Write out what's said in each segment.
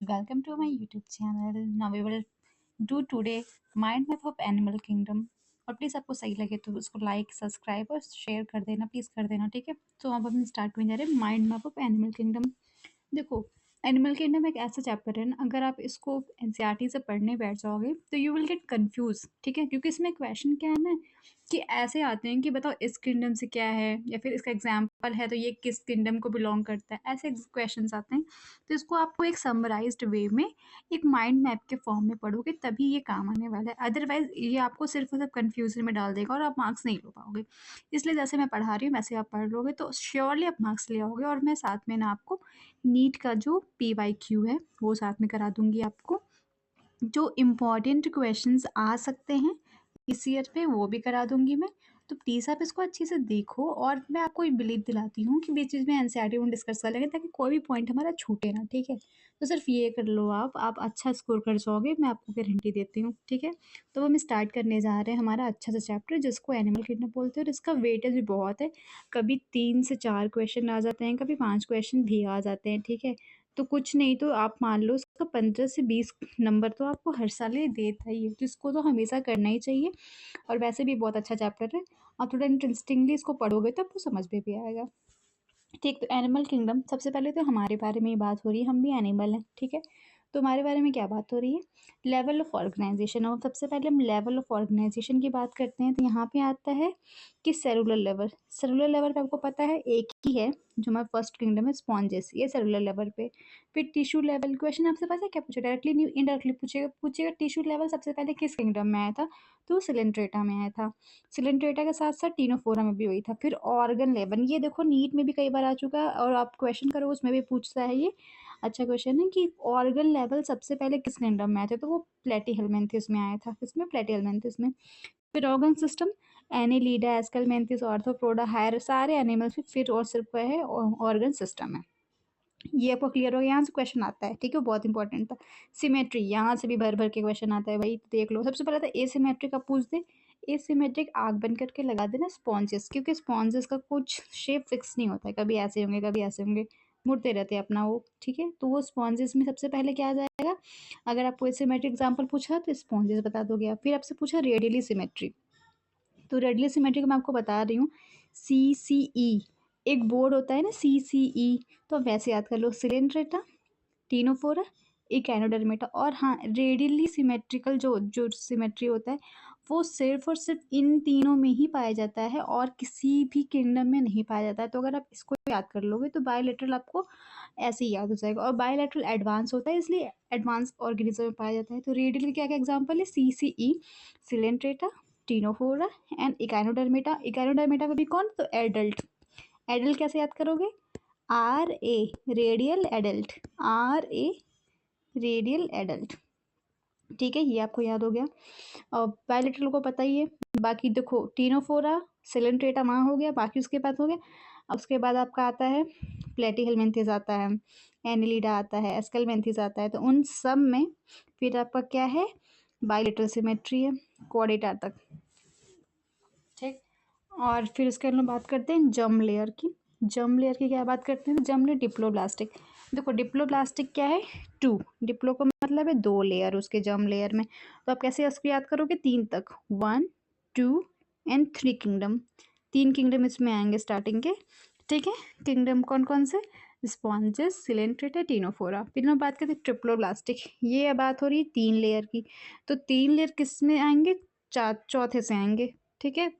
Welcome to my YouTube channel. Now we will do today mind map of animal kingdom. और please आपको सही लगे तो उसको लाइक सब्सक्राइब और शेयर कर देना, प्लीज़ कर देना, ठीक है। तो अब हम स्टार्ट करने जा रहे हैं mind map of animal kingdom. देखो, एनिमल किंगडम एक ऐसा चैप्टर है ना, अगर आप इसको एनसीईआरटी से पढ़ने बैठ जाओगे तो यू विल गेट कंफ्यूज, ठीक है। क्योंकि इसमें क्वेश्चन क्या है ना कि ऐसे आते हैं कि बताओ इस किंगडम से क्या है, या फिर इसका एग्जाम्पल है तो ये किस किंगडम को बिलोंग करता है, ऐसे क्वेश्चंस आते हैं। तो इसको आपको एक समराइज्ड वे में एक माइंड मैप के फॉर्म में पढ़ोगे तभी ये काम आने वाला है, अदरवाइज ये आपको सिर्फ और सिर्फ कन्फ्यूजन में डाल देगा और आप मार्क्स नहीं लो पाओगे। इसलिए जैसे मैं पढ़ा रही हूँ वैसे आप पढ़ लोगे तो श्योरली आप मार्क्स ले आओगे। और मैं साथ में ना आपको नीट का जो PYQ है वो साथ में करा दूंगी आपको। जो इम्पॉर्टेंट क्वेश्चंस आ सकते हैं इस ईयर पे वो भी करा दूंगी मैं। तो प्लीज़ आप इसको अच्छे से देखो और मैं आपको बिलीव दिलाती हूँ कि बीच में एनसीईआरटी में डिस्कस कर लेंगे ताकि कोई भी पॉइंट हमारा छूटे ना, ठीक है। तो सिर्फ ये कर लो, आप अच्छा स्कोर कर जाओगे, मैं आपको गारंटी देती हूँ, ठीक है। तो हम स्टार्ट करने जा रहे हैं हमारा अच्छा सा चैप्टर जिसको एनिमल किंगडम बोलते हैं। और इसका वेटेज भी बहुत है, कभी 3 से 4 क्वेश्चन आ जाते हैं, कभी 5 क्वेश्चन भी आ जाते हैं, ठीक है। तो कुछ नहीं तो आप मान लो उसका 15 से 20 नंबर तो आपको हर साल ये देता ही है, तो इसको तो हमेशा करना ही चाहिए। और वैसे भी बहुत अच्छा चैप्टर है, आप थोड़ा इंटरेस्टिंगली इसको पढ़ोगे तो आपको समझ में भी आएगा। ठीक, तो एनिमल किंगडम सबसे पहले तो हमारे बारे में ही बात हो रही है, हम भी एनिमल हैं, ठीक है। तो हमारे बारे में क्या बात हो रही है, लेवल ऑफ ऑर्गेनाइजेशन। और सबसे पहले हम लेवल ऑफ ऑर्गेनाइजेशन की बात करते हैं तो यहाँ पे आता है कि सेलुलर लेवल। सेलुलर लेवल पे आपको पता है एक ही है जो हमारा फर्स्ट किंगडम है, स्पॉन्जेस, ये सेलुलर लेवल पे। फिर टिश्यू लेवल, क्वेश्चन आपसे पता है क्या पूछा, डायरेक्टली नहीं इनडायरेक्टली पूछेगा टिश्यू लेवल सबसे पहले किस किंगडम में आया था, तो सिलेंट्रेटा में आया था। सिलेंट्रेटा के साथ साथ टीनोफोरा में भी हुई था। फिर ऑर्गन लेवल, ये देखो नीट में भी कई बार आ चुका है और आप क्वेश्चन करो उसमें भी पूछता है, ये अच्छा क्वेश्चन है कि ऑर्गन लेवल सबसे पहले किस किंगडम में आए थे, तो वो प्लेटीहेल्मिन्थेस में आया था। किसमें, प्लेटीहेल्मिन्थेस में। फिर organ system, Annelida, Aschelminthes, Arthropoda, higher, सारे एनिमल्स में फिर और सिर्फ है ऑर्गन सिस्टम है। ये आपको क्लियर हो गया, यहाँ से क्वेश्चन आता है, ठीक है, बहुत इंपॉर्टेंट था। सिमेट्री, यहाँ से भी भर भर के क्वेश्चन आता है भाई, तो देख लो। सबसे पहले तो एसिमेट्रिक का पूछ दे, एसिमेट्रिक आग बन करके लगा देना स्पॉन्जेस, क्योंकि स्पॉन्जेस का कुछ शेप फिक्स नहीं होता है, कभी ऐसे होंगे कभी ऐसे होंगे, मुड़ते रहते हैं अपना वो, ठीक है। तो वो स्पॉन्जेस में सबसे पहले क्या आ जाएगा, अगर आपको एसिमेट्रिक एग्जाम्पल पूछा तो स्पॉन्जेस बता दोगे आप। फिर आपसे पूछा रेडियली सिमेट्री, तो रेडियली सिमेट्री का मैं आपको बता रही हूँ, CCE एक बोर्ड होता है ना, CCE, तो आप वैसे याद कर लो, सिलेंट्रेटा, टीनोफोरा, इकैनोडर्मेटा। और हाँ, रेडियली सिमेट्रिकल जो जो सिमेट्री होता है वो सिर्फ और सिर्फ इन तीनों में ही पाया जाता है और किसी भी किंगडम में नहीं पाया जाता है। तो अगर आप इसको याद कर लोगे तो बायोलेटरल आपको ऐसे ही याद हो जाएगा। और बायोलेटरल एडवांस होता है, इसलिए एडवांस ऑर्गेनिज्म में पाया जाता है। तो रेडियल के क्या क्या एग्जाम्पल है, CCE, सिलेंट्रेटा, टीनोफोरा एंड इकैनोडर्मेटा। इकैनोडर्मेटा में भी कौन, तो एडल्ट। एडल्ट कैसे याद करोगे, RA, radial adult, RA, radial adult, ठीक है, ये आपको याद हो गया। और बायोलेटरल को पता ही है। बाकी देखो, टीनोफोरा, सिलेंट्रेटा वहाँ हो गया, बाकी उसके बाद हो गया। अब उसके बाद आपका आता है प्लेटीहेल्मिन्थेस आता है, एनिलिडा आता है, एस्केलमेंथिस आता है। तो उन सब में फिर आपका क्या है, बायोलेटरल सिमेट्री है, क्वाड्रेटा तक, ठीक। और फिर उसके बाद बात करते हैं जर्म लेयर की। जर्म लेयर की क्या बात करते हैं, जर्म लेयर डिप्लोब्लास्टिक। देखो डिप्लोब्लास्टिक क्या है, 2, डिप्लो का मतलब है 2 लेयर उसके जर्म लेयर में। तो आप कैसे इसको याद करोगे, 3 तक, 1, 2 एंड 3 किंगडम, 3 किंगडम इसमें आएंगे स्टार्टिंग के, ठीक है। किंगडम कौन कौन से, स्पॉन्जेस, सिलेंट्रेटा, टीनोफोरा। फिर हम बात करते हैं ट्रिप्लोब्लास्टिक, ये बात हो रही है 3 लेयर की। तो 3 लेयर किस में आएंगे, चौथे से आएंगे, ठीक है।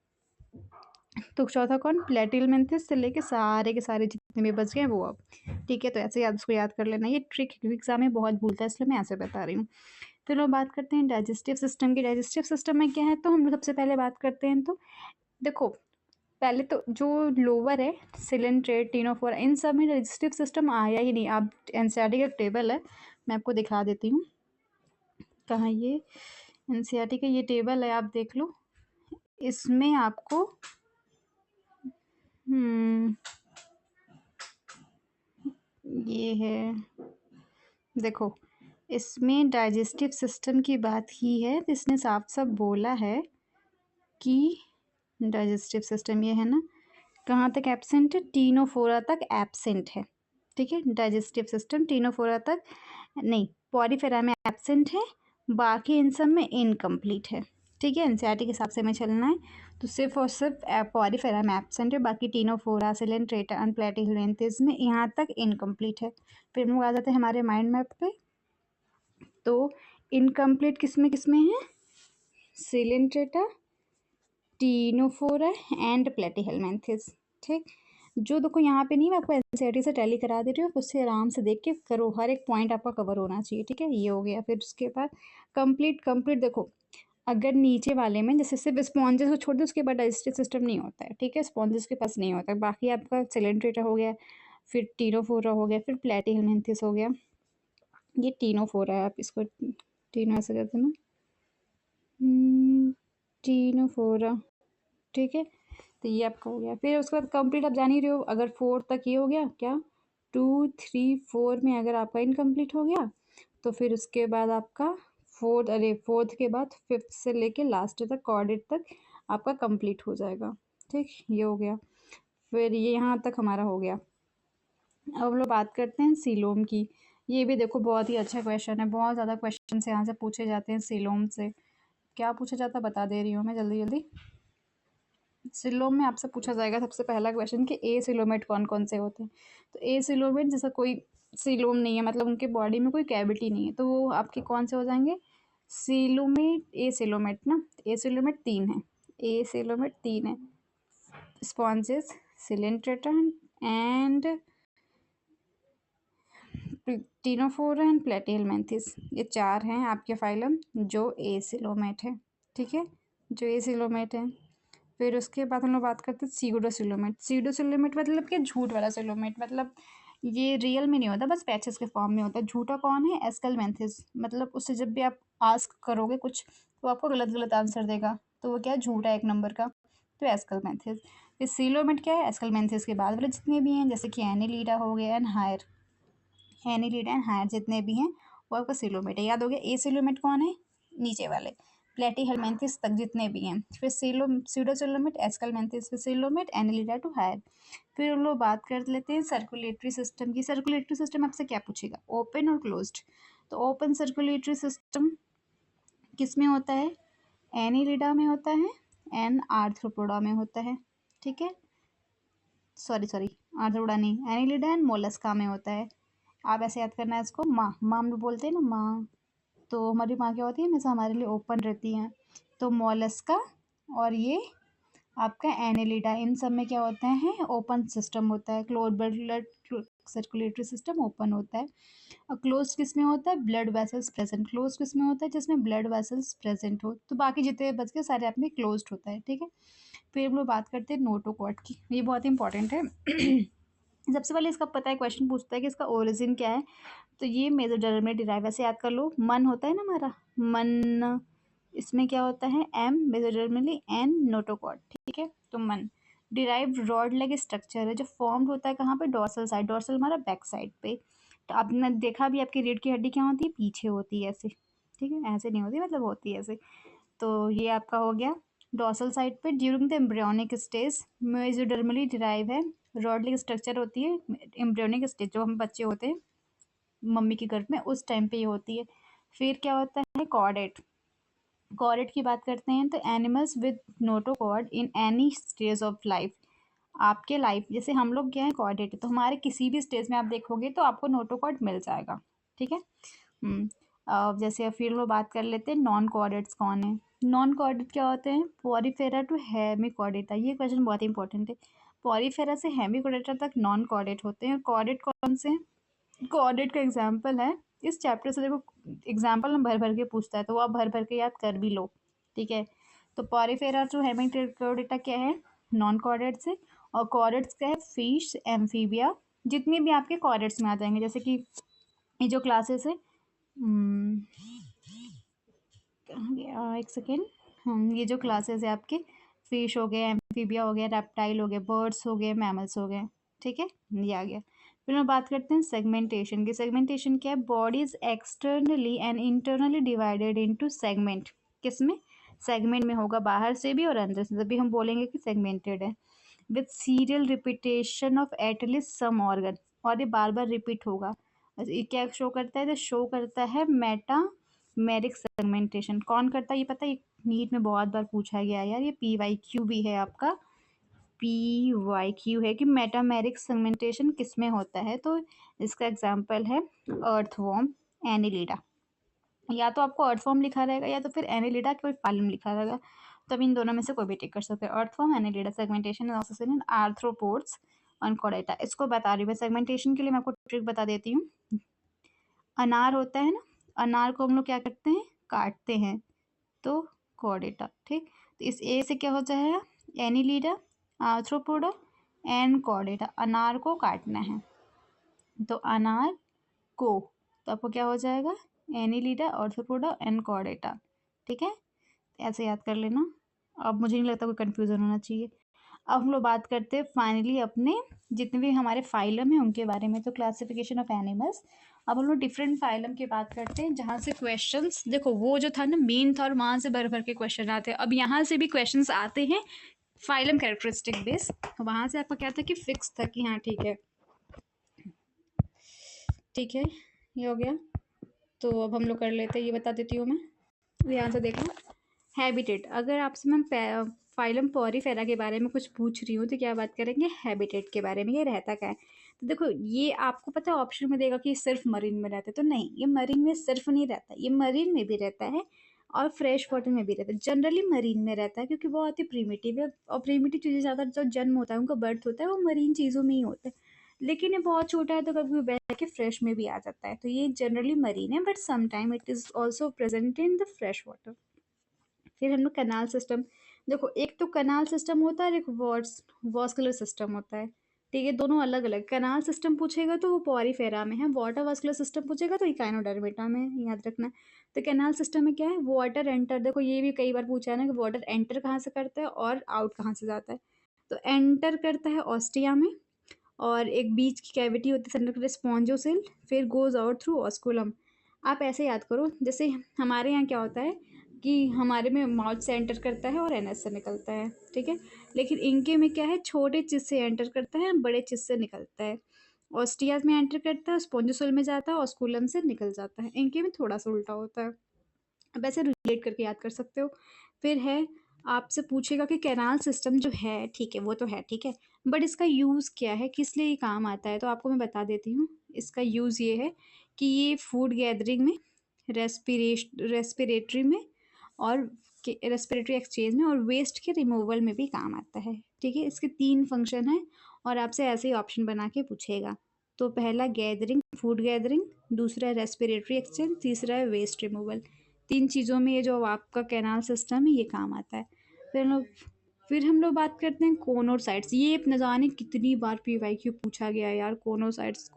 तो चौथा कौन, प्लेटीहेल्मिन्थेस से लेके सारे के सारे जितने भी बच गए वो अब, ठीक है। तो ऐसे याद, उसको याद कर लेना, ये ट्रिक एग्जाम में बहुत भूलता है इसलिए मैं ऐसे बता रही हूँ। फिर लोग बात करते हैं डाइजेस्टिव सिस्टम की। डाइजेस्टिव सिस्टम में क्या है, तो हम सबसे पहले बात करते हैं, तो देखो पहले तो जो लोअर है, सिलेंट्रेट, टीनोफोरा, इन सब में डाइजेस्टिव सिस्टम आया ही नहीं। आप एनसीईआरटी का टेबल है, मैं आपको दिखा देती हूँ, कहाँ ये एनसीईआरटी का ये टेबल है, आप देख लो। इसमें आपको ये है, देखो इसमें डाइजेस्टिव सिस्टम की बात की है तो इसने साफ साफ बोला है कि डाइजेस्टिव सिस्टम ये है ना, कहाँ तक एब्सेंट है, टीनोफोरा तक एब्सेंट है, ठीक है। डाइजेस्टिव सिस्टम टीनोफोरा तक नहीं, पॉरीफेरा में एब्सेंट है, बाकी इन सब में इनकम्प्लीट है। ठीक है, एनसीईआरटी के हिसाब से हमें चलना है। तो सिर्फ और सिर्फ पॉरीफेरा में एब्सेंट है, बाकी टीनोफोरा, सिलेंट्रेटा एंड प्लेटिहेल्मिन्थेस में यहाँ तक इनकम्प्लीट है। फिर हम लोग आ जाते हैं हमारे माइंड मैप पे। तो इनकम्प्लीट किसमें है? Coelenterata, ctenophora and platyhelminthes. ठीक, जो देखो यहाँ पे नहीं, मैं आपको एनसीईआरटी से टैली करा दे रही हूँ, उससे आराम से देख के करो, हर एक पॉइंट आपका कवर होना चाहिए। ठीक है, ये हो गया। फिर उसके बाद कंप्लीट देखो, अगर नीचे वाले में जैसे सिर्फ स्पॉन्जेस को छोड़ दो, उसके बाद डाइजेस्टिव सिस्टम नहीं होता है। ठीक है, स्पॉन्जेस के पास नहीं होता है। बाकी आपका सिलेंट्रेटा हो गया, फिर टीनोफोरा हो गया, फिर प्लेटिहेल्मिन्थेस हो गया। ये टीनोफोरा है, आप इसको टीनो ऐसे कहते हैं ना, टीनोफोरा। ठीक है, तो ये आपका हो गया। फिर उसके बाद कंप्लीट आप जान ही रहे हो, अगर 4 तक ये हो गया क्या, 2, 3, 4 में अगर आपका इनकम्प्लीट हो गया, तो फिर उसके बाद आपका फोर्थ के बाद फिफ्थ से लेके लास्ट तक, कॉर्डेट तक आपका कंप्लीट हो जाएगा। ठीक, ये हो गया। फिर ये यहाँ तक हमारा हो गया। अब हम लोग बात करते हैं सीलोम की। ये भी देखो बहुत ही अच्छा क्वेश्चन है, बहुत ज़्यादा क्वेश्चन यहाँ से पूछे जाते हैं सीलोम से। क्या पूछा जाता है बता दे रही हूँ मैं जल्दी जल्दी। सिलोम में आपसे पूछा जाएगा सबसे पहला क्वेश्चन कि ए सिलोमेट कौन कौन से होते हैं। तो ए सिलोमेट जैसा कोई सिलोम नहीं है, मतलब उनके बॉडी में कोई कैविटी नहीं है, तो वो आपके कौन से हो जाएंगे? सिलोमेट, ए सिलोमेट ना। ए सिलोमेट 3 है, ए सिलोमेट 3 है, sponges, coelenterata and ctenophora and platyhelminthes. ये 4 हैं आपके फाइलम जो ए सिलोमेट है। ठीक है, जो ए सिलोमेट है। फिर उसके बाद हम लोग बात करते हैं सीडोसिलोमेट। सीडोसिलोमेट मतलब कि झूठ वाला सिलोमेट, मतलब ये रियल में नहीं होता, बस पैचेस के फॉर्म में होता है। झूठा कौन है? एस्केलमेंथिस, मतलब उससे जब भी आप आस्क करोगे कुछ तो आपको गलत गलत आंसर देगा, तो वो क्या है? झूठा, 1 नंबर का, तो एस्केलमेंथिस। फिर सीलोमेट क्या है? एस्केलमेंथिस के बाद वाले जितने भी हैं, जैसे कि एनीलिडा हो गया and higher, Annelida and higher जितने भी हैं वो आपका सिलोमेट है। याद हो गया। ए सिलोमेट कौन है? नीचे वाले, प्लेटिहेल्मिन्थेस तक जितने भी हैं। फिर सीडोसिलोमेट, एस्केलमेंथिस, फिर सिलोमेट, एनीलिडा टू हायर। फिर हम लोग बात कर लेते हैं सर्कुलेटरी सिस्टम की। सर्कुलेटरी सिस्टम आपसे क्या पूछेगा? ओपन और क्लोज्ड। तो ओपन सर्कुलेटरी सिस्टम किस में होता है? एनीलिडा में होता है एंड आर्थ्रोपोडा में होता है। ठीक है, सॉरी आर्थ्रोपोडा नहीं, एनीलिडा एंड मोलस्का में होता है। आप ऐसे याद करना है इसको, माँ माँ हम लोग बोलते हैं ना माँ, तो हमारी माँ क्या होती है? हमेशा हमारे लिए ओपन रहती हैं। तो मोलस्का और ये आपका एनेलिडा, इन सब में क्या होता है? ओपन सिस्टम होता है। Close blood circulatory system open होता है। और क्लोज किस में होता है? Blood vessels present. क्लोज किस में होता है? जिसमें ब्लड वेसल्स प्रेजेंट हो। तो बाकी जितने बच के सारे आप में क्लोज होता है। ठीक है, फिर हम लोग बात करते हैं नोटोकॉर्ड की। ये बहुत इंपॉर्टेंट है। सबसे पहले इसका पता है, क्वेश्चन पूछता है कि इसका ओरिजिन क्या है। तो ये मेसोडर्म में डिराइव, ऐसे याद कर लो। मन होता है ना हमारा, मन, इसमें क्या होता है? M mesodermally, N notochord. ठीक है, तो मन डिराइव रॉड लेग स्ट्रक्चर है जो फॉर्म्ड होता है कहाँ पे? Dorsal side. डोर्सल हमारा बैक साइड पे। तो आपने देखा भी, आपकी रीढ़ की हड्डी क्या होती है? पीछे होती है ऐसे। ठीक है, ऐसे नहीं होती, मतलब होती है ऐसे। तो ये आपका हो गया डोर्सल साइड पे। During the embryonic stage मेसोडर्मली derive है, रॉड लेग स्ट्रक्चर होती है एम्ब्रियोनिक स्टेज, जो हम बच्चे होते हैं मम्मी के गर्भ में, उस टाइम पे ये होती है। फिर क्या होता है? कॉर्डेट। कॉर्डेट की बात करते हैं तो animals with notochord in any stage of life. आपके लाइफ, जैसे हम लोग क्या है? कॉर्डेट, तो हमारे किसी भी स्टेज में आप देखोगे तो आपको नोटोकॉर्ड मिल जाएगा। ठीक है। जैसे अब फिर लोग बात कर लेते हैं नॉन कॉर्डेट्स कौन है। नॉन कॉर्डेट क्या होते हैं? Porifera to Hemichordata. ये क्वेश्चन बहुत इंपॉर्टेंट है। पॉरीफेरा से हेमिकॉर्डेटा तक नॉन कॉर्डेट होते हैं। कॉर्डेट कौन से हैं? कोऑर्डिनेट का एग्जाम्पल है इस चैप्टर से। देखो एग्जाम्पल हम भर भर के पूछता है, तो वो आप भर भर के याद कर भी लो। ठीक है, तो पॉरीफेरा टू हेमिकोर्डेटा क्या है? नॉन कॉर्डेट्स है। और कॉर्डेट्स क्या है? फिश, एम्फीबिया, जितने भी आपके कॉर्डेट्स में आ जाएंगे। जैसे कि ये जो क्लासेस है, कहाँ गया? एक सेकेंड। ये जो क्लासेस है आपके, फिश हो गए, एम्फीबिया हो गया, रेप्टाइल हो गए, बर्ड्स हो गए, मैमल्स हो गए। ठीक है, ये आ गया। फिर हम बात करते हैं सेगमेंटेशन की। सेगमेंटेशन क्या है? Body is externally and internally divided into segment. किसमें? सेगमेंट में होगा, बाहर से भी और अंदर से, तभी हम बोलेंगे कि सेगमेंटेड है। With serial repetition of at least some organ. और ये बार बार रिपीट होगा। ये क्या शो करता है? तो शो करता है मेटामेरिक सेगमेंटेशन। कौन करता है ये पता है? नीट में बहुत बार पूछा गया है यार, ये PYQ भी है आपका, PYQ है कि मेटामेरिक सेगमेंटेशन किस में होता है। तो इसका एग्जाम्पल है अर्थवॉर्म, एनिलिडा। या तो आपको अर्थवॉर्म लिखा रहेगा या तो फिर एनिलिडा कोई फाइलम लिखा रहेगा, तो अब इन दोनों में से कोई भी टिक कर सकते हैं। Earthworm, annelida segmentation of arthropods on कोडेटा। इसको बता रही हूँ मैं सेगमेंटेशन के लिए, मैं आपको ट्रिक बता देती हूँ। अनार होता है ना, अनार को हम लोग क्या करते हैं? काटते हैं, तो कोडेटा। ठीक, तो इस ए से क्या हो जाएगा? एनिलिडा, आर्थ्रोपोडा एंड कोडेटा। अनार को काटना है तो अनार को, तो आपको क्या हो जाएगा? एनिलिडा, आर्थ्रोपोडा एंड कोडेटा। ठीक है, ऐसे याद कर लेना। अब मुझे नहीं लगता कोई कंफ्यूजन होना चाहिए। अब हम लोग बात करते हैं फाइनली अपने जितने भी हमारे फाइलम हैं उनके बारे में। तो क्लासिफिकेशन ऑफ एनिमल्स। अब हम लोग डिफरेंट फाइलम की बात करते हैं जहाँ से क्वेश्चंस, देखो वो जो था ना मेन था और वहाँ से भर भर के क्वेश्चन आते हैं। अब यहाँ से भी क्वेश्चंस आते हैं फाइलम कैरेक्टरिस्टिक बेस। वहाँ से आपका क्या था कि फिक्स था कि हाँ ठीक है, ठीक है, ये हो गया। तो अब हम लोग कर लेते हैं, ये बता देती हूँ मैं, ध्यान से देखो। हैबिटेट, अगर आपसे मैं फाइलम पॉरीफेरा के बारे में कुछ पूछ रही हूँ तो क्या बात करेंगे? हैबिटेट के बारे में, ये रहता क्या है। तो देखो ये आपको पता है ऑप्शन में देगा कि सिर्फ मरीन में रहता है, तो नहीं, ये मरीन में सिर्फ नहीं रहता, ये मरीन में भी रहता है और फ्रेश वाटर में भी रहता है। जनरली मरीन में रहता है क्योंकि बहुत ही प्रीमिटिव है, और प्रीमिटिव चीज़ें ज़्यादा जो जन्म होता है, उनका बर्थ होता है, वो मरीन चीज़ों में ही होता है। लेकिन ये बहुत छोटा है तो कभी बैठ के फ्रेश में भी आ जाता है, तो ये जनरली मरीन है, but sometime it is also present in the fresh water. फिर हम लोग कैनाल सिस्टम। देखो एक तो कैनाल सिस्टम होता है, एक वॉस्कुलर सिस्टम होता है। ठीक है, दोनों अलग अलग। कैनाल सिस्टम पूछेगा तो वो पॉरीफेरा में है, वाटर वास्कुलर सिस्टम पूछेगा तो इकाइनोडर्मिटा में है, याद रखना। तो कैनाल सिस्टम में क्या है? वाटर एंटर, देखो ये भी कई बार पूछा है ना कि वाटर एंटर कहाँ से करता है और आउट कहाँ से जाता है। तो एंटर करता है ऑस्टिया में, और एक बीच की कैविटी होती है सेंट्रल स्पॉन्जोसिल, फिर गोज आउट थ्रू ऑस्कुलम। आप ऐसे याद करो, जैसे हमारे यहाँ क्या होता है कि हमारे में माउथ से एंटर करता है और एनएस से निकलता है, ठीक है। लेकिन इनके में क्या है? छोटे चीज से एंटर करता है, बड़े चीज से निकलता है। ऑस्टियाज में एंटर करता है, स्पॉन्जोसिल में जाता है, ऑस्कुलम से निकल जाता है। इनके में थोड़ा सा उल्टा होता है, अब ऐसे रिलेट करके याद कर सकते हो। फिर है, आपसे पूछेगा कि कैनाल सिस्टम जो है, ठीक है वो तो है, ठीक है, बट इसका यूज़ क्या है, किस लिए ये काम आता है, तो आपको मैं बता देती हूँ। इसका यूज़ ये है कि ये फूड गैदरिंग में, रेस्पिरेटरी में, और रेस्पिरेटरी एक्सचेंज में, और वेस्ट के रिमूवल में भी काम आता है। ठीक है, इसके 3 फंक्शन हैं और आपसे ऐसे ही ऑप्शन बना के पूछेगा। तो पहला गैदरिंग, फूड गैदरिंग, दूसरा है रेस्पिरेटरी एक्सचेंज, तीसरा है वेस्ट रिमूवल। 3 चीज़ों में ये जो आपका कैनाल सिस्टम है ये काम आता है। फिर हम लोग बात करते हैं कोनोसाइट्स। ये न जाने कितनी बार PYQ पूछा गया है यार, कोनोसाइट्स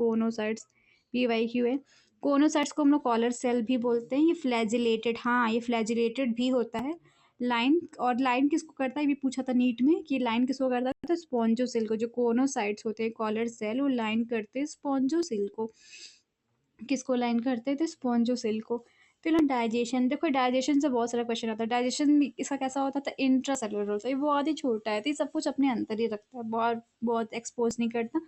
PYQ है। कोनोसाइट्स को हम लोग कॉलर सेल भी बोलते हैं। ये फ्लैजिलेटेड, हाँ ये फ्लैजिलेटेड भी होता है। लाइन, और लाइन किसको करता है ये भी पूछा था नीट में कि लाइन किसको करता है, तो स्पॉन्जोसिल को। जो कोनोसाइट्स होते हैं कॉलर सेल, वो लाइन करते हैं स्पॉन्जोसिल को। किसको लाइन करते थे? स्पॉन्जोसिल को। फिर हम डाइजेशन, देखो डाइजेशन से बहुत सारा क्वेश्चन आता है। डाइजेशन भी इसका कैसा होता था? इंट्रासेलुलर होता है, ये बहुत ही छोटा है, तो ये सब कुछ अपने अंदर ही रखता है, बहुत बहुत एक्सपोज नहीं करता,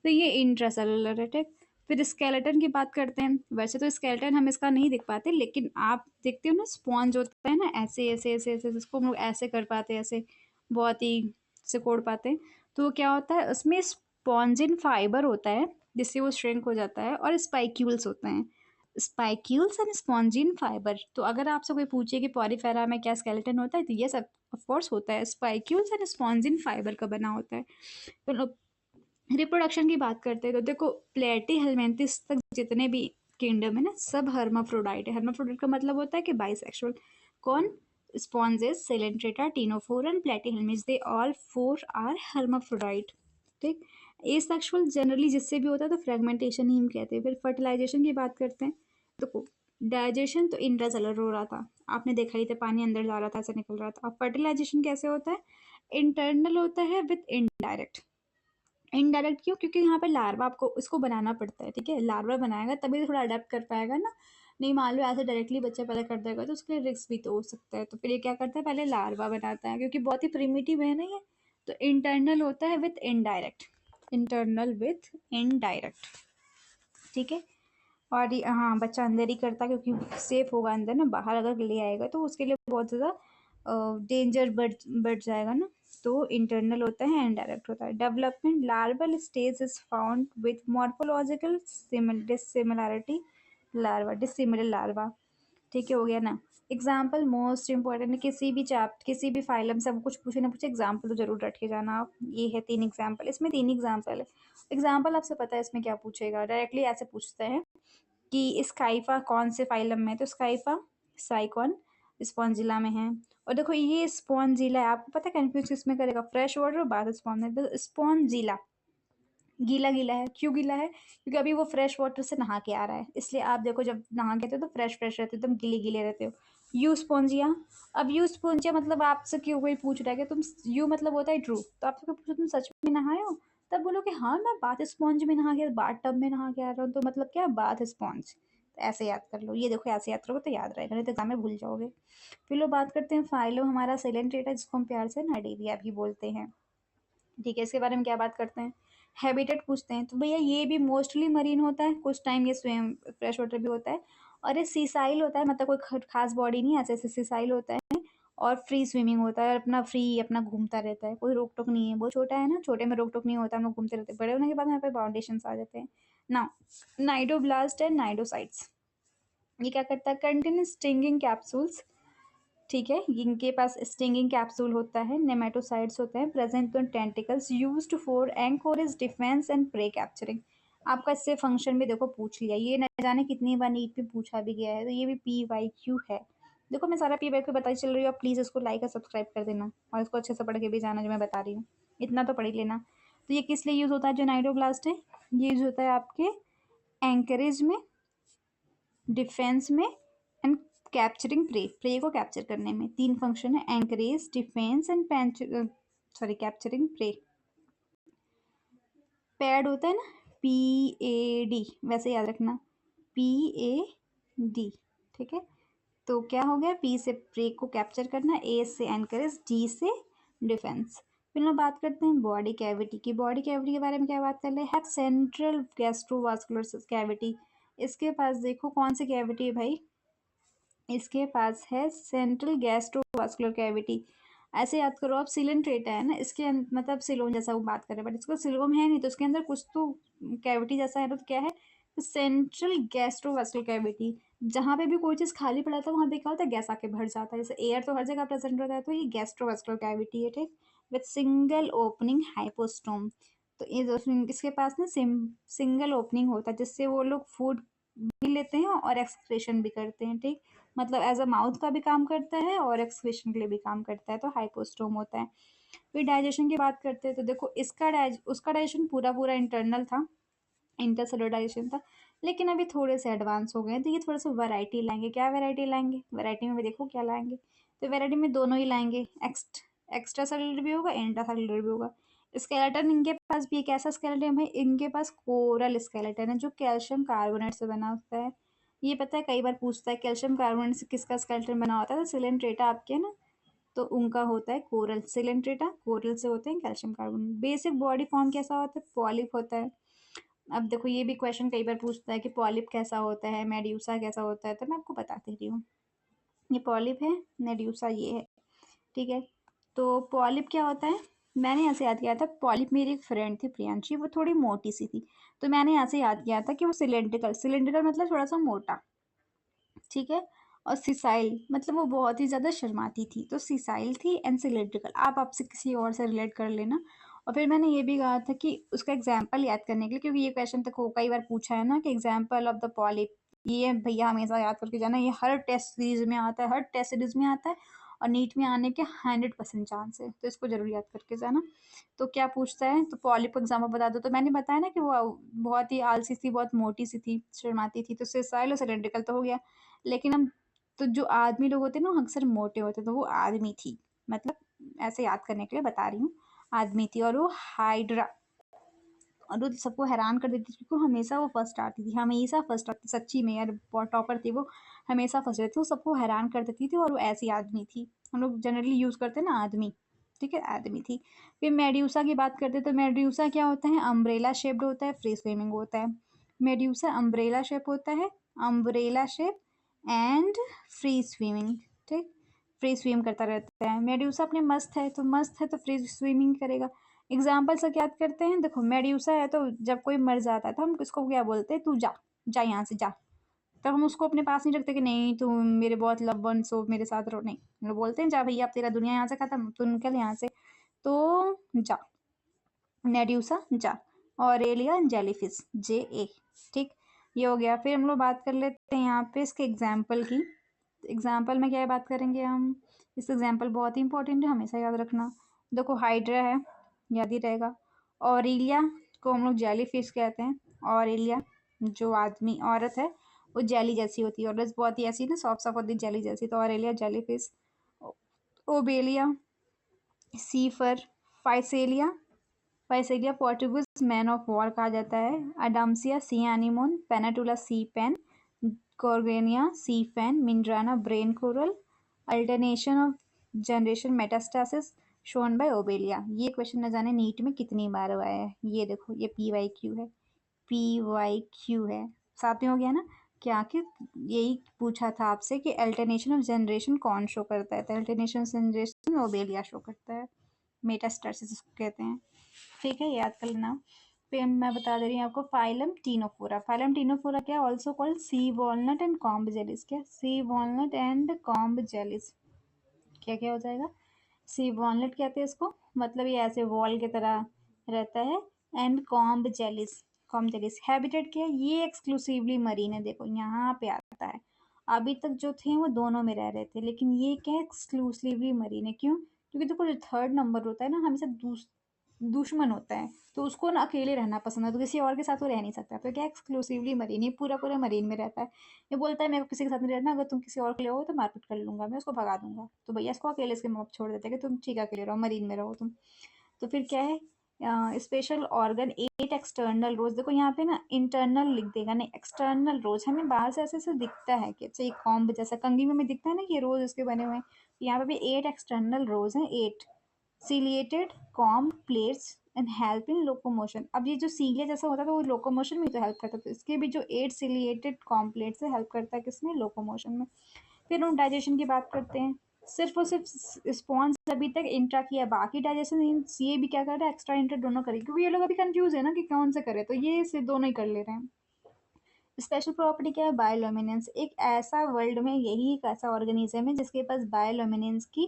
तो ये इंट्रासेलुलर है। ठीक, फिर स्केलेटन की बात करते हैं। वैसे तो स्केलेटन हम इसका नहीं दिख पाते, लेकिन आप देखते हो ना स्पॉन्ज होता है ना, ऐसे ऐसे ऐसे ऐसे, जिसको हम लोग ऐसे कर पाते हैं, ऐसे बहुत ही सिकोड़ पाते हैं। तो वो क्या होता है? उसमें स्पॉन्जिन फाइबर होता है जिससे वो श्रिंक हो जाता है, और स्पाइक्यूल्स होते हैं, स्पाइक्यूल्स एंड स्पॉन्जिन फाइबर। तो अगर आपसे कोई पूछे कि पॉरीफेरा में क्या स्केलेटन होता है, तो ये सब ऑफ कोर्स होता है, स्पाइक्यूल्स एंड स्पॉन्जिन फाइबर का बना होता है। तो रिप्रोडक्शन की बात करते हैं तो देखो प्लेटी हेलमेंथिस तक जितने भी किंगडम है ना, सब हर्माफ्रोडाइट है। हर्माफ्रोडाइट का मतलब होता है कि बाइसेक्सुअल। कौन? Sponges, coelenterata, ctenophore and platyhelminths, they all 4 are hermaphrodite. ठीक, एसेक्सुअल जनरली जिससे भी होता है तो फ्रेगमेंटेशन ही हम कहते हैं। फिर फर्टिलाइजेशन की बात करते हैं। देखो डाइजेशन तो इंट्रासेलुलर हो रहा था, आपने देखा ही था, पानी अंदर जा रहा था, ऐसे निकल रहा था। अब फर्टिलाइजेशन कैसे होता है? इंटरनल होता है विद इनडायरेक्ट। इनडायरेक्ट क्यों? क्योंकि यहाँ पे लार्वा आपको इसको बनाना पड़ता है, ठीक है, लार्वा बनाएगा तभी तो थोड़ा अडेप्ट कर पाएगा ना। नहीं मान लो ऐसे डायरेक्टली बच्चा पैदा कर देगा तो उसके लिए रिस्क भी तो हो सकता है, तो फिर ये क्या करता है? पहले लार्वा बनाता है, क्योंकि बहुत ही प्रिमिटिव है ना ये। तो इंटरनल होता है with indirect. Internal with indirect, ठीक है। और हाँ, बच्चा अंदर ही करता है क्योंकि सेफ होगा अंदर ना, बाहर अगर ले आएगा तो उसके लिए बहुत ज़्यादा डेंजर बढ़ जाएगा ना। तो इंटरनल होता है, इनडायरेक्ट होता है। Development larval stage is found with morphological dissimilarity larva, dissimilar larva, ठीक है, हो गया ना। एग्जाम्पल मोस्ट इंपॉर्टेंट है, किसी भी फाइलम से कुछ पूछे ना पूछे एग्जाम्पल तो जरूर रट के जाना आप। ये है 3 एग्जाम्पल, इसमें 3 एग्जाम्पल है। एग्जाम्पल आपसे पता है इसमें क्या पूछेगा, डायरेक्टली ऐसे पूछते हैं कि स्काइफा कौन से फाइलम में है, तो स्काइफा साइकॉन स्पॉन्जिला में है। और देखो ये स्पॉन्जिला है, आपको पता है कंफ्यूज किसमें करेगा, फ्रेश वाटर और बाथ स्पॉन्ज में। तो स्पॉन्जिला गीला गीला है, क्यों गीला है, क्योंकि अभी वो फ्रेश वाटर से नहा के आ रहा है, इसलिए आप देखो जब नहा के आते हो तो फ्रेश फ्रेश रहते हो, एकदम गीले गीले रहते हो। यू स्पॉन्जिया, अब यू स्पॉन्जिया मतलब आपसे क्यों कोई पूछ रहा है कि तुम, यू मतलब होता है ट्रू, तो आपसे कोई पूछो तुम सच में नहाए हो, तब बोलो कि हाँ मैं बाथ स्पॉन्ज में नहा के, बाथ टब में नहा के आ रहा हूँ, तो मतलब क्या, बाथ स्पॉन्ज। तो ऐसे याद कर लो, ये देखो ऐसे याद करोगे तो याद रहेगा, नहीं तो एग्जाम में भूल जाओगे। फिर लोग बात करते हैं फाइलो, हमारा साइलेंट रेटा जिसको हम प्यार से नाइडेरिया भी बोलते हैं, ठीक है। इसके बारे में क्या बात करते हैं, हैबिटेट पूछते हैं, तो भैया ये भी मोस्टली मरीन होता है, कुछ टाइम ये स्वयं फ्रेश वाटर भी होता है। और ये सीसाइल होता है, मतलब कोई खास बॉडी नहीं है, ऐसे ऐसे सीसाइल होता है। और फ्री स्विमिंग होता है, अपना फ्री अपना घूमता रहता है, कोई रोक टोक नहीं है, वो छोटा है ना, छोटे में रोक टोक नहीं होता, हम लोग घूमते रहते हैं, बड़े होने के बाद यहाँ पे बाउंडेशन आ जाते हैं ना। नाइडोब्लास्ट एंड नाइडोसाइट्स, ये क्या करता है, कंटिन्यूस स्टिंगिंग कैप्सूल्स, ठीक है, इनके पास स्टिंगिंग कैप्सूल होता है। नेमेटोसाइड्स होते हैं present on tentacles used for anchorage defence and prey capturing. आपका इससे फंक्शन भी देखो पूछ लिया, ये न जाने कितनी बार नीट पे पूछा भी गया है, तो ये भी PYQ है। देखो मैं सारा PYQ बताई चल रही हूँ, आप प्लीज़ इसको लाइक और सब्सक्राइब कर देना, और इसको अच्छे से पढ़ के भी जाना जो मैं बता रही हूँ, इतना तो पढ़ ही लेना। तो ये किस लिए यूज़ होता है, जो नाइडोब्लास्ट है, ये यूज़ होता है आपके एंकरेज में, डिफेंस में, एंड कैप्चरिंग प्रे को कैप्चर करने में। 3 फंक्शन है, anchorage, defence and sorry capturing prey. Pad होता है ना, PAD, वैसे याद रखना, PAD, ठीक है। तो क्या हो गया, P से प्रे को कैप्चर करना, A से एनकरेज, D से डिफेंस। फिर हम बात करते हैं बॉडी कैविटी की। बॉडी कैविटी के बारे में क्या बात कर रहे हैं, हैव सेंट्रल गैस्ट्रोवास्कुलर कैविटी। इसके पास देखो कौन सी कैविटी है भाई, इसके पास है सेंट्रल गैस्ट्रोवास्कुलर कैविटी। ऐसे याद करो आप, सिलेंट्रेटा है ना, इसके मतलब सिलोन जैसा वो बात कर रहे हैं, बट इसको सिलोम है नहीं, तो इसके अंदर कुछ तो कैविटी जैसा है, तो क्या है, सेंट्रल गैस्ट्रोवास्कुलर कैविटी। जहाँ पे भी कोई चीज़ खाली पड़ा था वहाँ पे क्या होता है, गैस आके भर जाता है, जैसे एयर तो हर जगह प्रेजेंट होता है, तो ये गैस्ट्रोवास्कुलर कैविटी है, ठीक, विथ सिंगल ओपनिंग हाइपोस्टोम। तो ये इसके पास ना सिंगल ओपनिंग होता है, जिससे वो लोग फूड भी लेते हैं और एक्सक्रेशन भी करते हैं, ठीक, मतलब एज अ माउथ का भी काम करता है और एक्सक्रेशन के लिए भी काम करता है, तो हाइपोस्टोम होता है। फिर डाइजेशन की बात करते हैं, तो देखो उसका डाइजेशन पूरा पूरा इंटरनल था, इंटरसेलुलर डाइजेशन था, लेकिन अभी थोड़े से एडवांस हो गए हैं, तो ये थोड़ा सा वैरायटी लाएंगे। क्या वैरायटी लाएंगे, वैरायटी में भी देखो क्या लाएंगे, तो वैरायटी में दोनों ही लाएंगे, एक्स्ट्रा सेलुलर भी होगा, इंट्रा सेलुलर भी होगा। स्केलेटन इनके पास भी एक ऐसा स्केलेटन है भाई, इनके पास कोरल स्केलेटन है, जो कैल्शियम कार्बोनेट से बना होता है। ये पता है कई बार पूछता है, कैल्शियम कार्बोनेट से किसका स्केलेटन बना होता है, तो सिलेंट्रेटा आपके है ना, तो उनका होता है कोरल, सिलेंट्रेटा कोरल से होते हैं calcium carbonate. Basic body form कैसा होता है, पॉलिप होता है। अब देखो ये भी क्वेश्चन कई बार पूछता है कि पॉलिप कैसा होता है, मेड्यूसा कैसा होता है, तो मैं आपको बता दे रही हूँ, ये पॉलिप है, मेड्यूसा ये है, ठीक है। तो पॉलिप क्या होता है, मैंने ऐसे याद किया था, पॉलिप मेरी एक फ्रेंड थी प्रियांशी, वो थोड़ी मोटी सी थी, तो मैंने ऐसे याद किया था कि वो सिलेंड्रिकल, सिलेंड्रिकल मतलब थोड़ा सा मोटा, ठीक है। और सिसाइल मतलब वो बहुत ही ज़्यादा शर्माती थी, तो सिसाइल थी एंड सिलेंड्रिकल, आप आपसे किसी और से रिलेट कर लेना। और फिर मैंने ये भी कहा था कि उसका एग्जाम्पल याद करने के लिए, क्योंकि ये क्वेश्चन तक को कई बार पूछा है ना कि एग्जाम्पल ऑफ द पॉलिप, ये भैया हमेशा याद करके जाना, ये हर टेस्ट सीरीज में आता है, हर टेस्ट सीरीज में आता है, और नीट में आने के 100% चांस है, तो इसको जरूर याद करके जाना। तो क्या पूछता है, तो पॉलिप एग्जाम्पल बता दो, तो मैंने बताया ना कि वो बहुत ही आलसी थी, बहुत मोटी सी थी, शर्माती थी, तो सिसाइल और सिलेंड्रिकल तो हो गया। लेकिन हम, तो जो आदमी लोग होते हैं ना वो अक्सर मोटे होते हैं, तो वो आदमी थी, मतलब ऐसे याद करने के लिए बता रही हूँ, आदमी थी। और वो हाइड्रा, और वो सबको हैरान कर देती थी, क्योंकि वो हमेशा वो फर्स्ट आती थी, हमेशा फर्स्ट आती, सच्ची में यार बहुत टॉपर थी वो, हमेशा फर्स्ट रहती थी, वो सबको हैरान कर देती थी, और वो ऐसी आदमी थी, हम लोग जनरली यूज़ करते हैं ना आदमी, ठीक है, आदमी थी। फिर मेड्यूसा की बात करते हैं तो मेड्यूसा क्या होता है, अम्ब्रेला शेप्ड होता है, फ्री स्विमिंग होता है। मेड्यूसा अम्ब्रेला शेप होता है, umbrella shape and free swimming. ठीक, फ्री स्विम करता रहता है। मेड्यूसा अपने मस्त है तो फ्री स्विमिंग करेगा। एग्जाम्पल से क्या करते हैं, देखो मेड्यूसा है तो जब कोई मर जाता है तो हम किसको क्या बोलते हैं, तू जा, जा यहाँ से जा। तब हम उसको अपने पास नहीं रखते कि नहीं तुम मेरे बहुत लव वंस हो, मेरे साथ रहो, नहीं, हम लोग बोलते हैं जा भैया अब तेरा दुनिया यहाँ से खत्म, तू निकल यहाँ से, तो जा, मेड्यूसा जा। ऑरेलिया जेलीफिश, जे ए। ठीक, ये हो गया। फिर हम लोग बात कर लेते हैं यहाँ पे इसके एग्जाम्पल की। एग्जाम्पल में क्या बात करेंगे हम, इस एग्जाम्पल बहुत ही इंपॉर्टेंट है, हमेशा याद रखना। देखो हाइड्रा है, याद ही रहेगा। ऑरेलिया को हम लोग जेलीफिश कहते हैं। ऑरेलिया जो आदमी औरत है वो जेली जैसी होती है, और बहुत ही ऐसी ना सॉफ्ट सॉफ्ट होती है जेली जैसी, तो aurelia jellyfish. Obelia sea fur. Physalia, physalia portuguese man of war कहा जाता है। Adamsia sea anemone. Pennatula sea pen. Gorgonia sea fan. Meandrina brain coral. Alternation of generation metastasis shown by obelia. ये question न जाने NEET में कितनी बार हुआ है, ये देखो ये PYQ है, PYQ है। साथ में हो गया ना क्या कि यही पूछा था आपसे कि अल्टरनेशन ऑफ जनरेशन कौन शो करता है, तो अल्टरनेशन जनरेशन ओबेलिया शो करता है, मेटास्टासिस इसको कहते हैं। ठीक है, याद कर लेना। फिर मैं बता दे रही हूँ आपको फाइलम टीनोफोरा। फाइलम टीनोफोरा क्या, also called sea walnut and comb jellies. क्या, sea walnut and comb jellies, क्या क्या हो जाएगा, सी वॉलनट कहते हैं इसको, मतलब ये ऐसे वॉल की तरह रहता है। एंड कॉम्ब जेलिस, कॉम्ब जेलिस हैबिटेट क्या है, ये एक्सक्लूसिवली मरीन है। देखो यहाँ पे आता है, अभी तक जो थे वो दोनों में रह रहे थे, लेकिन ये क्या है, एक्सक्लूसिवली मरीन है। क्यों, क्योंकि देखो जो थर्ड नंबर होता है ना हमेशा दुश्मन होता है, तो उसको ना अकेले रहना पसंद है, तो किसी और के साथ वो रह नहीं सकता, तो क्या एक्सक्लूसिवली मरीन, ये पूरा पूरा मरीन में रहता है। ये बोलता है मेरे को किसी के साथ नहीं रहना, अगर तुम किसी और के लिए हो तो मारपीट कर लूंगा, मैं उसको भगा दूंगा, तो भैया इसको अकेले इसके माँ बाप छोड़ देते हैं कि तुम ठीक है अकेले रहो, मरीन में रहो तुम। तो फिर क्या है, स्पेशल ऑर्गन 8 एक्सटर्नल रोज। देखो यहाँ पे ना इंटरनल लिख देगा, नहीं एक्सटर्नल रोज, हमें बाहर से ऐसे ऐसे दिखता है कि अच्छा ये कॉम्ब जैसा कंघी में दिखता है ना कि ये रोज इसके बने हुए हैं, तो यहाँ पे भी 8 एक्सटर्नल रोज हैं, 8 ciliated comb plates and help in locomotion. अब ये जो सीलिया जैसा होता है तो वो लोकोमोशन में तो हेल्प करता है, तो इसके भी जो 8 सीलिएटेड कॉम्ब प्लेट्स है हेल्प करता है किसमें, लोकोमोशन में। फिर हम डाइजेशन की बात करते हैं, सिर्फ और सिर्फ स्पॉन्ज अभी तक इंट्रा किया, बाकी डाइजेशन ये भी क्या कर रहा है, एक्स्ट्रा इंट्रा दोनों करेगी, क्योंकि ये लोग अभी कंफ्यूज है ना कि कौन से करे, तो ये सिर्फ दोनों ही कर ले रहे हैं। स्पेशल प्रॉपर्टी क्या है, बायोल्यूमिनेंस। एक ऐसा वर्ल्ड में यही एक ऐसा ऑर्गेनिज्म है जिसके पास बायोल्यूमिनेंस की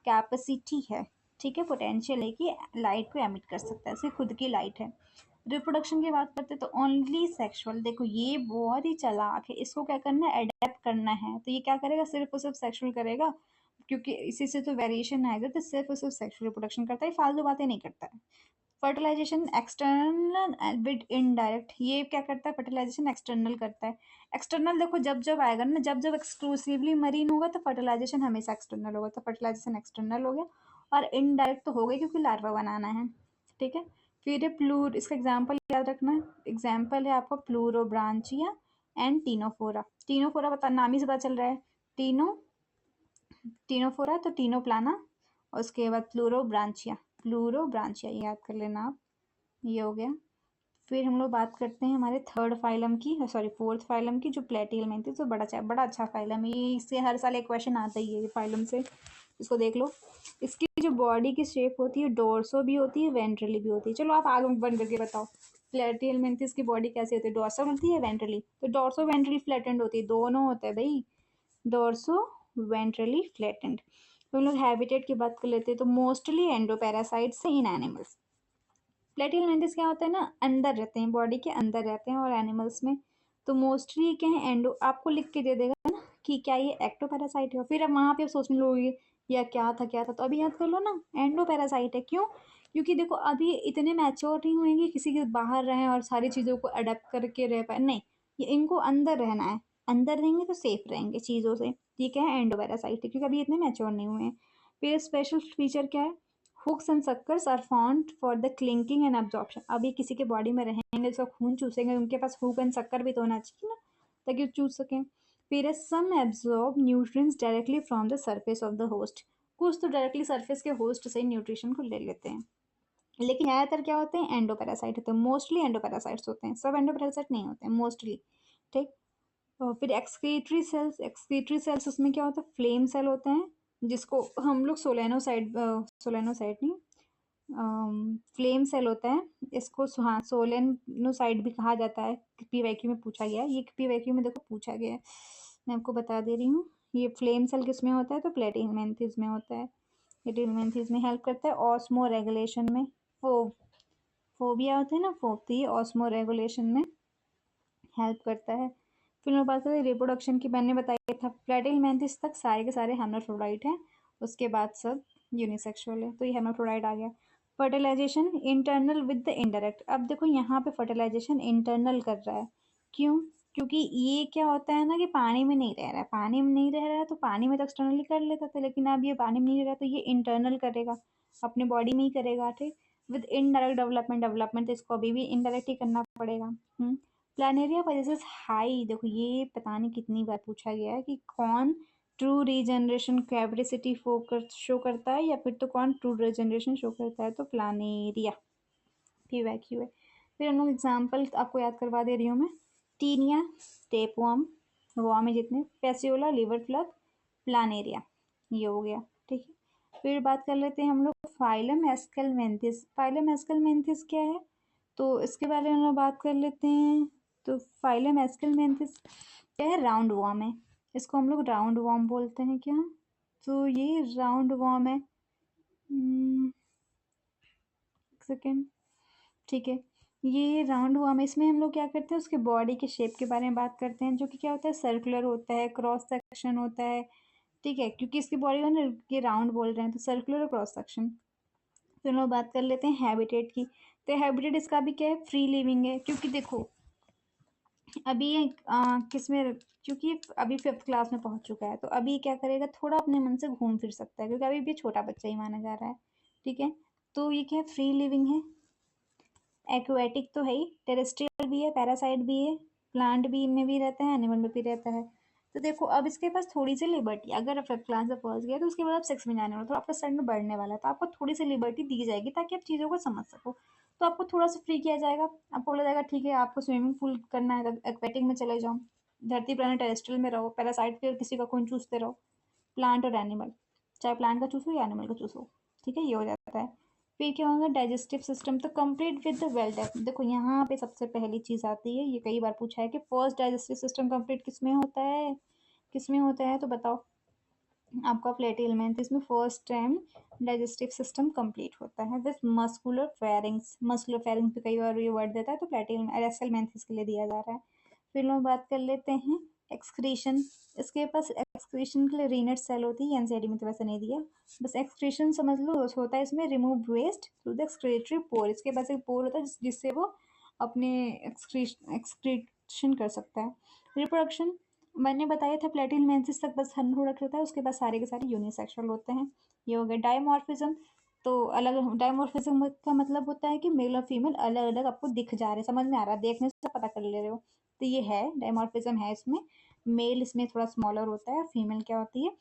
कैपेसिटी है, ठीक है, पोटेंशियल है कि लाइट को एमिट कर सकता है, इसकी खुद की लाइट है। रिप्रोडक्शन की बात करते हैं तो ओनली सेक्सुअल। देखो ये बहुत ही चालाक है, इसको क्या करना है, अडेप्ट करना है, तो ये क्या करेगा, सिर्फ और सिर्फ सेक्सुअल करेगा, क्योंकि इसी से तो वेरिएशन आएगा, तो सिर्फ और सिर्फ सेक्सुअल रिप्रोडक्शन करता है, फालतू बातें नहीं करता है। फर्टिलाइजेशन एक्सटर्नल विद इनडायरेक्ट, ये क्या करता है, फर्टिलाइजेशन एक्सटर्नल करता है। एक्सटर्नल देखो जब जब आएगा ना, जब जब एक्सक्लूसिवली मरीन होगा तो फर्टिलाइजेशन हमेशा एक्सटर्नल होगा, तो फर्टिलाइजेशन एक्सटर्नल हो गया, और इनडायरेक्ट तो हो गई क्योंकि लार्वा बनाना है, ठीक है। फिर प्लूर, इसका एग्जाम्पल याद रखना, एग्जाम्पल है आपका प्लूरोब्रांचिया एंड टीनोफोरा। टीनोफोरा बता, नाम ही से पता चल रहा है, टीनोफोरा तो टीनोप्लाना, और उसके बाद प्लूरोब्रांचिया, प्लूरोब्रांचिया ये याद कर लेना आप, ये हो गया। फिर हम लोग बात करते हैं हमारे थर्ड फाइलम की, सॉरी फोर्थ फाइलम की, जो प्लेटिहेल्मिन्थस, तो बड़ा अच्छा फाइलम है ये, इससे हर साल एक क्वेश्चन आता ही है फाइलम से, इसको देख लो। इसकी जो बॉडी की शेप होती है डोर्सो भी होती है, वेंट्रली भी होती है। चलो आप आगे बंद करके बताओ, प्लेटिहेल्मिन्थस की बॉडी कैसी होती है, डोर्सो होती है वेंट्रली, तो डोर्सो वेंट्रली फ्लैटेंड होती है, दोनों होता है भाई, डोर्सो वेंट्रली फ्लैटेंड। तो हम लोग हैबिटेट की बात कर लेते हैं, तो मोस्टली एंडोपैरासाइट्स इन एनिमल्स। प्लेटिहेल्मिन्थस क्या होता है ना, अंदर रहते हैं, बॉडी के अंदर रहते हैं, और एनिमल्स में तो मोस्टली क्या है, एंडो, आपको लिख के दे देगा ना कि क्या ये एक्टोपैरासाइट है, फिर अब वहाँ पे सोचने लोगे या क्या था, तो अभी याद कर लो ना, एंडोपैरासाइट है। क्यों, क्योंकि देखो अभी इतने मैच्योर नहीं हुएंगे किसी के बाहर रहें और सारी चीज़ों को अडेप्ट करके रह पाए, नहीं, ये इनको अंदर रहना है, अंदर रहेंगे तो सेफ रहेंगे चीज़ों से, ठीक है, एंडोपैरासाइट है, क्योंकि अभी इतने मैच्योर नहीं हुए हैं। फिर स्पेशल फीचर क्या है, hooks and suckers are found for the clinging and absorption. अभी किसी के बॉडी में रहेंगे उसका खून चूसेंगे, उनके पास हुक एंड सक्कर भी तो होना चाहिए ना, ताकि वो चूस सकें। फिर some absorb nutrients directly from the surface of the host. कुछ तो डायरेक्टली सरफेस के होस्ट से न्यूट्रिशन को ले लेते हैं, लेकिन ज़्यादातर क्या होते हैं, एंडोपैरासाइट होते हैं, मोस्टली एंडोपैरासाइट्स होते हैं, सब एंडोपैरासाइट नहीं होते हैं, मोस्टली। ठीक। और फिर एक्सक्रीटरी सेल्स उसमें क्या होता है, फ्लेम सेल होते हैं, जिसको हम लोग सोलेनोसाइड नहीं, फ्लेम सेल होता है, इसको हाँ सोलेनोसाइड भी कहा जाता है। पीवाईक्यू में पूछा गया है, ये पीवाईक्यू में देखो पूछा गया है, मैं आपको बता दे रही हूँ। ये फ्लेम सेल किस में होता है, तो प्लेटिनमेंथिस में होता है। प्लेटिनमेंथिस में हेल्प करता है ऑस्मो रेगुलेशन में। फोबिया होते हैं ना, तो ये ऑस्मो रेगुलेशन में हेल्प करता है। फिर मैं बात करें रिप्रोडक्शन की, मैंने बताया था प्लेटिनमेंथिस तक सारे के सारे हेर्माफ्रोडाइट हैं, उसके बाद सब यूनिसेक्सुअल है, तो ये हेर्माफ्रोडाइट आ गया। Fertilisation internal with the indirect. अब देखो यहाँ पे फर्टिलाइजेशन इंटरनल कर रहा है, क्यों? क्योंकि ये क्या होता है ना कि पानी में नहीं रह रहा है, पानी में नहीं रह रहा है तो पानी में तो एक्सटर्नली कर लेता था, लेकिन अब ये पानी में नहीं रह रहा है तो ये इंटरनल करेगा, अपने बॉडी में ही करेगा। ठीक। विद इनडायरेक्ट डेवलपमेंट तो इसको अभी भी इनडायरेक्ट ही करना पड़ेगा। प्लानेरिया पजेसेस हाई, देखो ये पता नहीं कितनी बार पूछा गया है कि कौन true regeneration capacity focus show करता है, या फिर तो कौन ट्रू रीजनरेशन शो करता है, तो प्लानेरिया पीवाईक्यू है। फिर हम लोग एग्जाम्पल आपको याद करवा दे रही हूँ मैं। टीनिया, टेपवर्म, वर्म है जितने, पेसियोला, लिवर फ्लग, प्लानेरिया, ये हो गया। ठीक है। फिर बात कर लेते हैं हम लोग फाइलम एस्केलमेंथिस। फाइलम एस्केलमेंथिस क्या है, तो इसके बारे में हम लोग बात कर लेते हैं। तो फाइलम एस्केलमेंथिस क्या है, राउंड वर्म है, इसको हम लोग राउंड वर्म बोलते हैं क्या, तो ये राउंड वर्म है। एक सेकेंड। ठीक है, ये राउंड वर्म है, इसमें हम लोग क्या करते हैं, उसके बॉडी के शेप के बारे में बात करते हैं, जो कि क्या होता है, सर्कुलर होता है, क्रॉस सेक्शन होता है। ठीक है, क्योंकि इसकी बॉडी में ना ये राउंड बोल रहे हैं, तो सर्कुलर और क्रॉस सेक्शन। फिर हम लोग बात कर लेते हैं हैबिटेट की। तो हैबिटेट इसका भी क्या है, फ्री लिविंग है, क्योंकि देखो अभी ये किस में, क्योंकि अभी 5th क्लास में पहुंच चुका है, तो अभी क्या करेगा, थोड़ा अपने मन से घूम फिर सकता है, क्योंकि अभी भी छोटा बच्चा ही माना जा रहा है। ठीक है, तो ये क्या है, फ्री लिविंग है। एक्वेटिक तो है ही, टेरेस्ट्रियल भी है, पैरासाइट भी है, प्लांट भी में भी रहता है, एनिमल में भी रहता है। तो देखो अब इसके पास थोड़ी सी लिबर्टी, अगर आप 5th क्लास में पहुंच गए तो उसके बाद आप 6 में जाने वाले, तो आपका स्टैंडर्ड बढ़ने वाला है, तो आपको थोड़ी सी लिबर्टी दी जाएगी ताकि आप चीज़ों को समझ सको। तो आपको थोड़ा सा फ्री किया जाएगा, आपको बोला जाएगा ठीक है आपको स्विमिंग पूल करना है तो एक्वेटिक में चले जाओ, धरती प्लानट टेरेस्ट्रियल में रहो, पैरासाइट फिर किसी का कौन चूसते रहो, प्लांट और एनिमल, चाहे प्लांट का चूसो या एनिमल का चूसो। ठीक है, ये हो जाता है। फिर क्या होगा, डाइजेस्टिव सिस्टम, तो complete with the well developed. देखो यहाँ पे सबसे पहली चीज़ आती है, ये कई बार पूछा है कि फर्स्ट डाइजेस्टिव सिस्टम कंप्लीट किस में होता है, किस में होता है, तो बताओ आपका प्लेटिलमेंथिस में first time digestive system complete होता है with muscular pharynx. Muscular pharynx पे कई बार ये वर्ड देता है, तो प्लेटिलमेंथिस के लिए दिया जा रहा है। फिर लोग बात कर लेते हैं एक्सक्रीशन। इसके पास एक्सक्रीशन के लिए रीनट सेल होती है, एनसीईआरटी में तो वैसे नहीं दिया, बस एक्सक्रीशन समझ लो, होता है इसमें remove waste through the excretory pore. इसके पास एक पोर होता है जिससे वो अपने एक्सक्रीशन कर सकता है। रिप्रोडक्शन मैंने बताया था प्लेटिनमेंसिस तक बस हन प्रोडक्ट होता है, उसके बाद सारे के सारे यूनिसेक्सुअल होते हैं। ये हो गया डायमॉर्फिज्म। तो अलग डायमॉर्फिज्म का मतलब होता है कि मेल और फीमेल अलग अलग आपको दिख जा रहे हैं, समझ में आ रहा है, देखने से पता कर ले रहे हो, तो ये है डायमॉर्फिज्म है इसमें। मेल इसमें थोड़ा स्मॉलर होता है, फीमेल क्या होती है,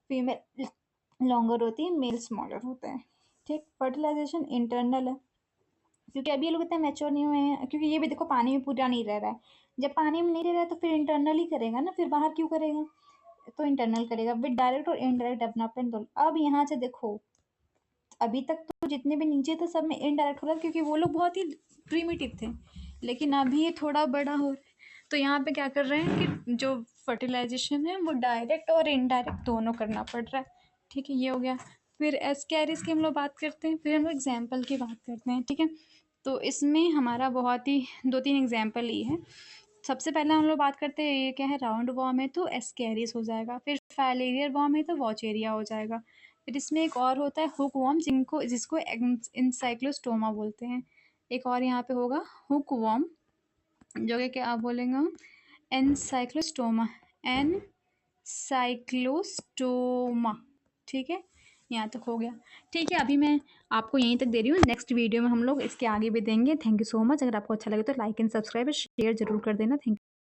फीमेल लॉन्गर होती है, मेल स्मॉलर होता है। ठीक। फर्टिलाइजेशन इंटरनल है, क्योंकि अभी ये लोग इतने मैच्योर नहीं हुए हैं, क्योंकि ये भी देखो पानी में पूरा नहीं रह रहा है, जब पानी में नहीं रह रहा है तो फिर इंटरनल ही करेगा ना, फिर बाहर क्यों करेगा, तो इंटरनल करेगा विद डायरेक्ट और इनडायरेक्ट डेवलपमेंट दोनों। अब यहाँ से देखो अभी तक तो जितने भी नीचे थे सब में इनडायरेक्ट हो रहा है, क्योंकि वो लोग बहुत ही प्रीमिटिव थे, लेकिन अभी ये थोड़ा बड़ा हो रहा है, तो यहाँ पे क्या कर रहे हैं कि जो फर्टिलाइजेशन है वो डायरेक्ट और इनडायरेक्ट दोनों करना पड़ रहा है। ठीक है, ये हो गया। फिर एस्कैरिस की हम लोग बात करते हैं, फिर हम लोग एग्जाम्पल की बात करते हैं। ठीक है, तो इसमें हमारा बहुत ही 2-3 एग्जाम्पल ही है। सबसे पहले हम लोग बात करते हैं, ये क्या है, राउंड वॉर्म है तो एस्कैरिस हो जाएगा, फिर फाइलेरियर वॉर्म है तो वॉचेरिया हो जाएगा। फिर इसमें एक और होता है हुक वॉर्म, जिसको इंसाइक्लोस्टोमा बोलते हैं। एक और यहाँ पे होगा हुक वॉर्म, जो कि क्या आप बोलेंगे हम, एनसाइक्लोस्टोमा, एनसाइक्लोस्टोमा। ठीक है, यहाँ तक हो गया। ठीक है, अभी मैं आपको यहीं तक दे रही हूँ, नेक्स्ट वीडियो में हम लोग इसके आगे भी देंगे। Thank you so much. अगर आपको अच्छा लगे तो लाइक एंड सब्सक्राइब शेयर जरूर कर देना। Thank you.